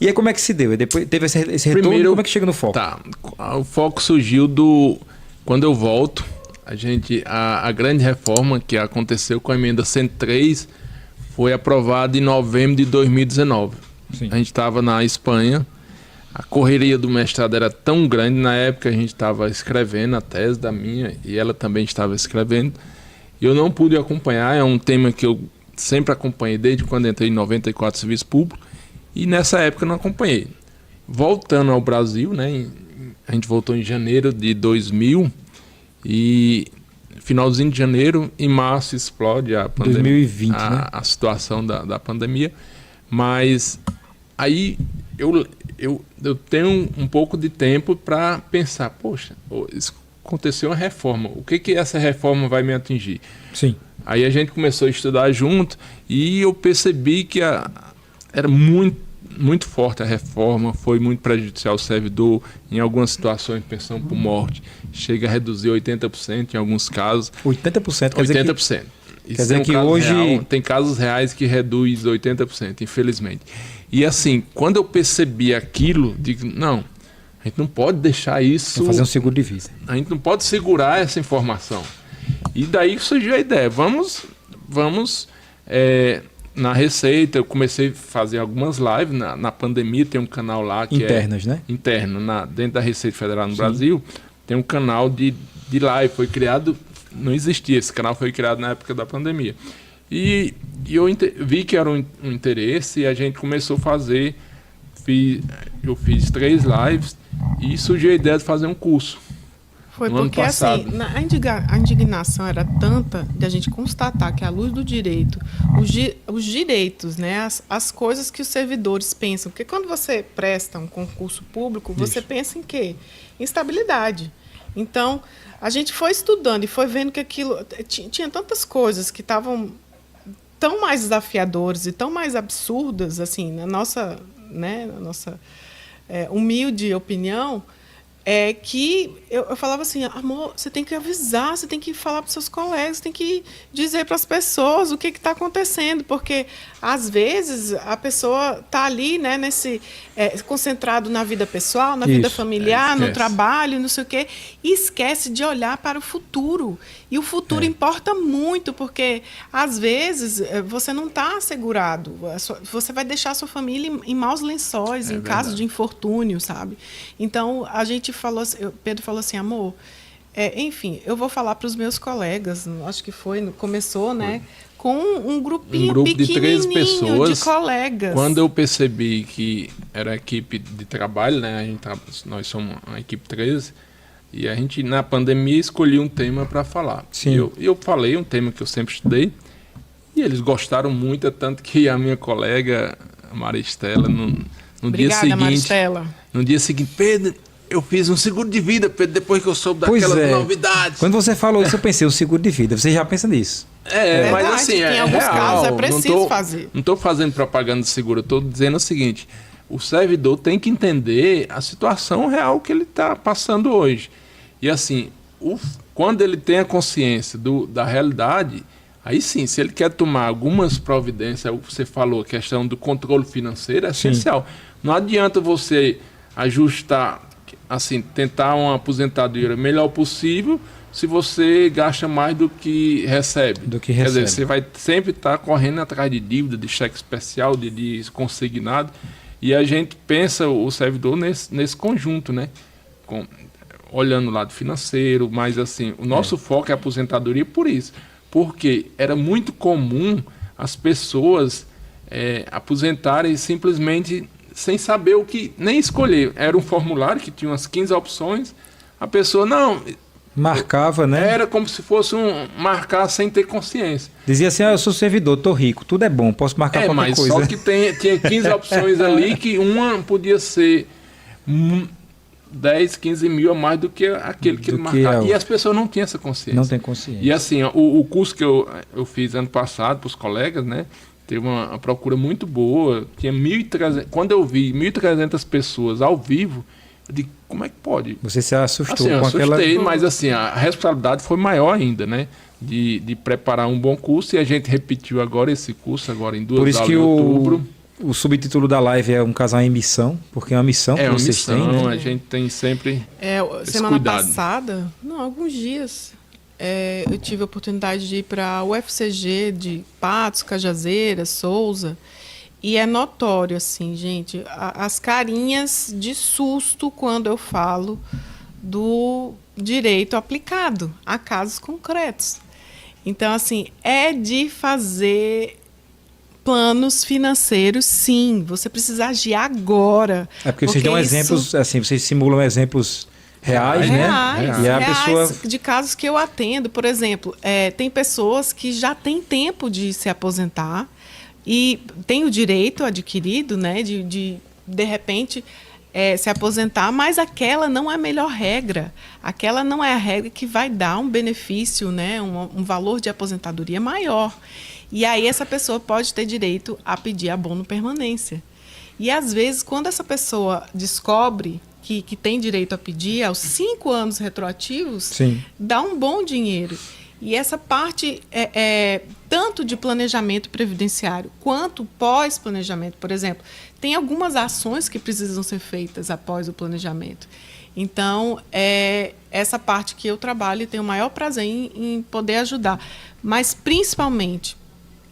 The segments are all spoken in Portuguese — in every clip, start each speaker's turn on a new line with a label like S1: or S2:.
S1: E aí como é que se deu? E depois teve esse retorno,
S2: Primeiro,
S1: como é que chega no foco?
S2: Tá, o foco surgiu quando eu volto, a grande reforma que aconteceu com a emenda 103 foi aprovada em novembro de 2019.
S1: Sim.
S2: A gente estava na Espanha, a correria do mestrado era tão grande, na época a gente estava escrevendo a tese da minha e ela também estava escrevendo. Eu não pude acompanhar, é um tema que eu sempre acompanhei desde quando entrei em 94 Serviço Público, e nessa época eu não acompanhei. Voltando ao Brasil, né, a gente voltou em janeiro de 2000 e finalzinho de janeiro, em março explode a pandemia,
S1: 2020, né?
S2: a situação da pandemia, mas aí eu tenho um pouco de tempo para pensar, poxa, aconteceu uma reforma, o que essa reforma vai me atingir?
S1: Sim.
S2: Aí a gente começou a estudar junto e eu percebi que era muito forte a reforma, foi muito prejudicial ao servidor, em algumas situações pensão por morte, chega a reduzir 80% em alguns casos.
S1: 80% quer dizer
S2: 80%.
S1: Quer dizer que hoje...
S2: real, tem casos reais que reduz 80%, infelizmente. E assim, quando eu percebi aquilo, digo, não, a gente não pode deixar isso...
S1: Vou fazer um seguro de vida.
S2: A gente não pode segurar essa informação. E daí surgiu a ideia, vamos na Receita, eu comecei a fazer algumas lives, na pandemia tem um canal lá que
S1: internas, né?
S2: Interno, dentro da Receita Federal no Brasil, tem um canal de live, foi criado, não existia, esse canal foi criado na época da pandemia. E eu vi que era um interesse e a gente começou a fazer, eu fiz 3 lives e surgiu a ideia de fazer um curso.
S3: Foi porque assim, a indignação era tanta de a gente constatar que à luz do direito, os direitos, né, as coisas que os servidores pensam, porque quando você presta um concurso público, você pensa em quê? Em estabilidade. Então, a gente foi estudando e foi vendo que aquilo tinha tantas coisas que estavam tão mais desafiadoras e tão mais absurdas, assim, na nossa humilde opinião, que eu falava assim, amor, você tem que avisar, você tem que falar para os seus colegas, você tem que dizer para as pessoas o que está acontecendo, porque às vezes a pessoa está ali, né, concentrado na vida pessoal, na vida familiar, no trabalho, não sei o quê, e esquece de olhar para o futuro. E o futuro importa muito, porque às vezes você não está assegurado, você vai deixar a sua família em maus lençóis, em caso de infortúnio, sabe? Então a gente Pedro falou assim, amor, enfim, eu vou falar para os meus colegas, acho que começou, né, com um grupinho
S2: de 13 pessoas,
S3: de colegas.
S2: Quando eu percebi que era equipe de trabalho, né, nós somos uma equipe 13, e a gente, na pandemia, escolheu um tema para falar.
S1: Sim.
S2: Eu falei um tema que eu sempre estudei, e eles gostaram muito, tanto que a minha colega, a Maristela,
S3: Obrigada, Maristela.
S2: No dia seguinte, Pedro, eu fiz um seguro de vida, Pedro, depois que eu soube daquelas novidades.
S1: Quando você falou isso, eu pensei, o seguro de vida. Você já pensa nisso?
S2: Mas assim,
S3: em alguns casos é preciso fazer.
S2: Não estou fazendo propaganda de seguro, eu estou dizendo o seguinte, o servidor tem que entender a situação real que ele está passando hoje. E assim, quando ele tem a consciência da realidade, aí sim, se ele quer tomar algumas providências, você falou, a questão do controle financeiro é essencial. Não adianta você ajustar, assim, tentar uma aposentadoria melhor possível se você gasta mais do que recebe. Quer dizer, você vai sempre estar correndo atrás de dívida, de cheque especial, de consignado. E a gente pensa o servidor nesse conjunto, né? Olhando o lado financeiro, mas assim, o nosso foco é a aposentadoria por isso. Porque era muito comum as pessoas aposentarem simplesmente sem saber o que, nem escolher. Era um formulário que tinha umas 15 opções, a pessoa
S1: marcava, né?
S2: Era como se fosse marcar sem ter consciência.
S1: Dizia assim, eu sou servidor, tô rico, tudo é bom, posso marcar qualquer coisa.
S2: Só que tinha 15 opções ali, que uma podia ser 10, 15 mil a mais do que aquele que ele marcava. E as pessoas não tinham essa consciência.
S1: Não tem consciência.
S2: E assim, o curso que eu fiz ano passado para os colegas, né? Teve uma procura muito boa. Tinha 1.300. Quando eu vi 1.300 pessoas ao vivo, eu digo, como é que pode?
S1: Você se assustou
S2: assim,
S1: com aquela...
S2: Mas assim, a responsabilidade foi maior ainda, né? De preparar um bom curso, e a gente repetiu agora esse curso, agora em 2 aulas de outubro.
S1: o subtítulo da live é Um Casal em Missão, porque é uma missão que
S2: É uma
S1: vocês
S2: missão,
S1: têm, né?
S2: a gente tem sempre esse
S3: Semana
S2: cuidado.
S3: passada, não, alguns dias, eu tive a oportunidade de ir para o UFCG de Patos, Cajazeiras, Souza, e é notório, assim, gente, as carinhas de susto quando eu falo do direito aplicado a casos concretos. Então, assim, é de fazer planos financeiros, sim. Você precisa agir agora.
S1: É porque vocês dão exemplos, assim, vocês simulam exemplos reais, né?
S3: Reais,
S1: E a
S3: reais
S1: pessoa...
S3: de casos que eu atendo. Por exemplo, tem pessoas que já têm tempo de se aposentar e têm o direito adquirido, né, de repente, se aposentar, mas aquela não é a melhor regra. Aquela não é a regra que vai dar um benefício, né, um valor de aposentadoria maior. E aí essa pessoa pode ter direito a pedir abono permanência. E às vezes, quando essa pessoa descobre que tem direito a pedir, aos 5 anos retroativos,
S1: Sim.
S3: dá um bom dinheiro. E essa parte, tanto de planejamento previdenciário quanto pós-planejamento, por exemplo, tem algumas ações que precisam ser feitas após o planejamento. Então, essa parte que eu trabalho e tenho o maior prazer em poder ajudar. Mas, principalmente,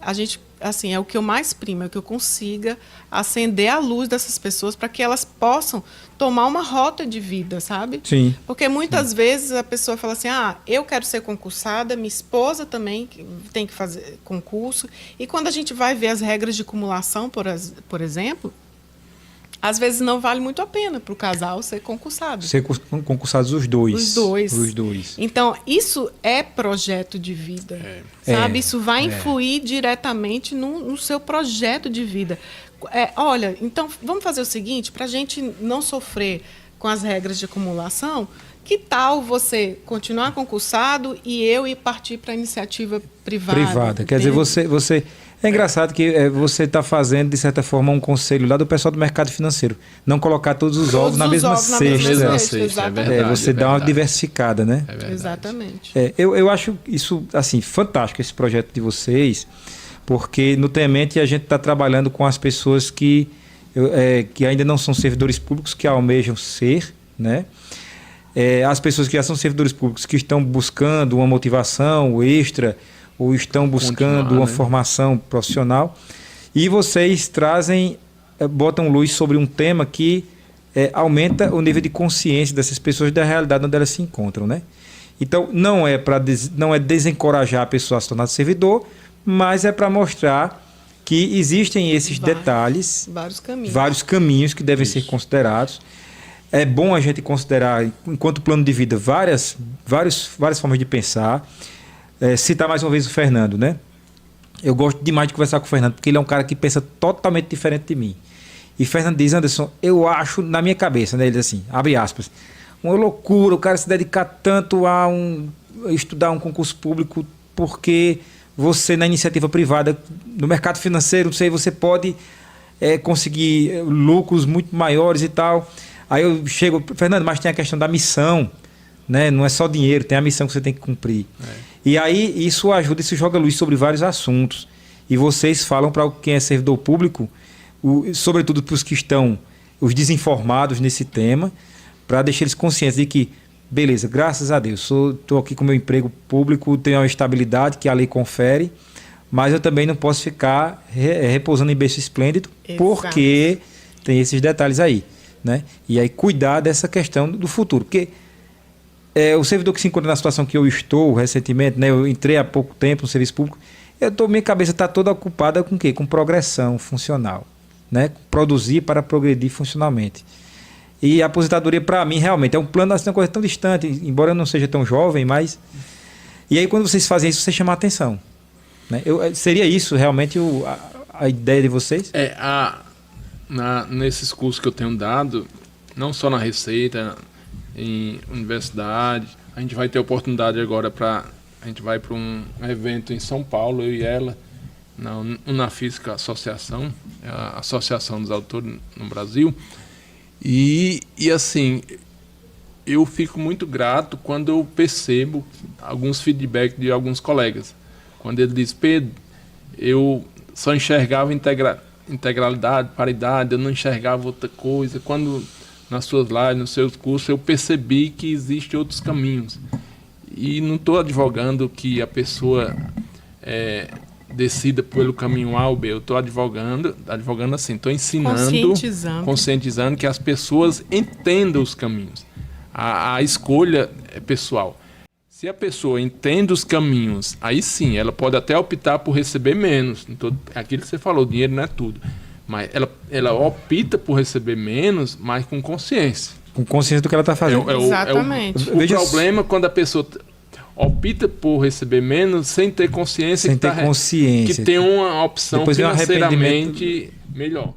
S3: a gente, assim, é o que eu mais primo, é o que eu consiga acender a luz dessas pessoas para que elas possam tomar uma rota de vida, sabe?
S1: Sim.
S3: Porque muitas vezes a pessoa fala assim, eu quero ser concursada, minha esposa também tem que fazer concurso. E quando a gente vai ver as regras de acumulação, por exemplo, às vezes não vale muito a pena para o casal ser concursado.
S1: Ser concursados os dois.
S3: Os dois.
S1: Os dois.
S3: Então, isso é projeto de vida, sabe? Isso vai influir diretamente no seu projeto de vida. Olha, então, vamos fazer o seguinte, para a gente não sofrer com as regras de acumulação, que tal você continuar concursado e eu ir partir para a iniciativa privada?
S1: Privada. Quer dizer, você... É engraçado que você está fazendo, de certa forma, um conselho lá do pessoal do mercado financeiro. Não colocar todos os ovos na mesma cesta.
S3: Exatamente.
S2: É verdade,
S1: você dá uma diversificada, né?
S2: É verdade.
S3: Exatamente.
S1: Eu acho isso, assim, fantástico, esse projeto de vocês, porque no Temente a gente está trabalhando com as pessoas que ainda não são servidores públicos, que almejam ser, né? As pessoas que já são servidores públicos, que estão buscando uma motivação extra, ou estão buscando uma formação profissional, e vocês botam luz sobre um tema que aumenta o nível de consciência dessas pessoas da realidade onde elas se encontram, né? Então, não é desencorajar a pessoa a se tornar servidor, mas é para mostrar que existem esses detalhes, vários caminhos que devem ser considerados. É bom a gente considerar, enquanto plano de vida, várias formas de pensar. Citar mais uma vez o Fernando, né? Eu gosto demais de conversar com o Fernando, porque ele é um cara que pensa totalmente diferente de mim. E Fernando diz, Anderson, eu acho, na minha cabeça, né? Ele diz assim, abre aspas, uma loucura o cara se dedicar tanto a estudar um concurso público, porque você, na iniciativa privada, no mercado financeiro, não sei, você pode conseguir lucros muito maiores e tal. Aí eu chego, Fernando, mas tem a questão da missão, né? Não é só dinheiro, tem a missão que você tem que cumprir. E aí isso ajuda, isso joga luz sobre vários assuntos. E vocês falam para quem é servidor público, sobretudo para os que estão, os desinformados nesse tema, para deixar eles conscientes de que, beleza, graças a Deus, estou aqui com meu emprego público, tenho uma estabilidade que a lei confere, mas eu também não posso ficar repousando em berço esplêndido, porque tem esses detalhes aí, né? E aí cuidar dessa questão do futuro, porque o servidor que se encontra na situação que eu estou recentemente, né? Eu entrei há pouco tempo no serviço público, minha cabeça está toda ocupada com o quê? Com progressão funcional, né? Produzir para progredir funcionalmente. E a aposentadoria, para mim, realmente é um plano, assim, uma coisa tão distante, embora eu não seja tão jovem, mas... E aí, quando vocês fazem isso, você chama a atenção, né? Seria isso realmente a ideia de vocês?
S2: Nesses cursos que eu tenho dado, não só na Receita, em universidade, a gente vai ter oportunidade agora a gente vai para um evento em São Paulo, eu e ela, na Unafísica Associação, a Associação dos Autores no Brasil, e assim, eu fico muito grato quando eu percebo alguns feedbacks de alguns colegas, quando ele diz, Pedro, eu só enxergava integralidade, paridade, eu não enxergava outra coisa. Quando nas suas lives, nos seus cursos, eu percebi que existem outros caminhos. E não estou advogando que a pessoa decida pelo caminho A ou B. Eu estou advogando assim, estou ensinando, conscientizando que as pessoas entendam os caminhos. A escolha é pessoal. Se a pessoa entende os caminhos, aí sim, ela pode até optar por receber menos. Aquilo que você falou, dinheiro não é tudo. Mas ela opta por receber menos, mas com consciência.
S1: Com consciência do que ela está fazendo.
S3: Exatamente.
S2: O problema é quando a pessoa opta por receber menos sem ter consciência,
S1: que tem uma
S2: opção financeiramente melhor.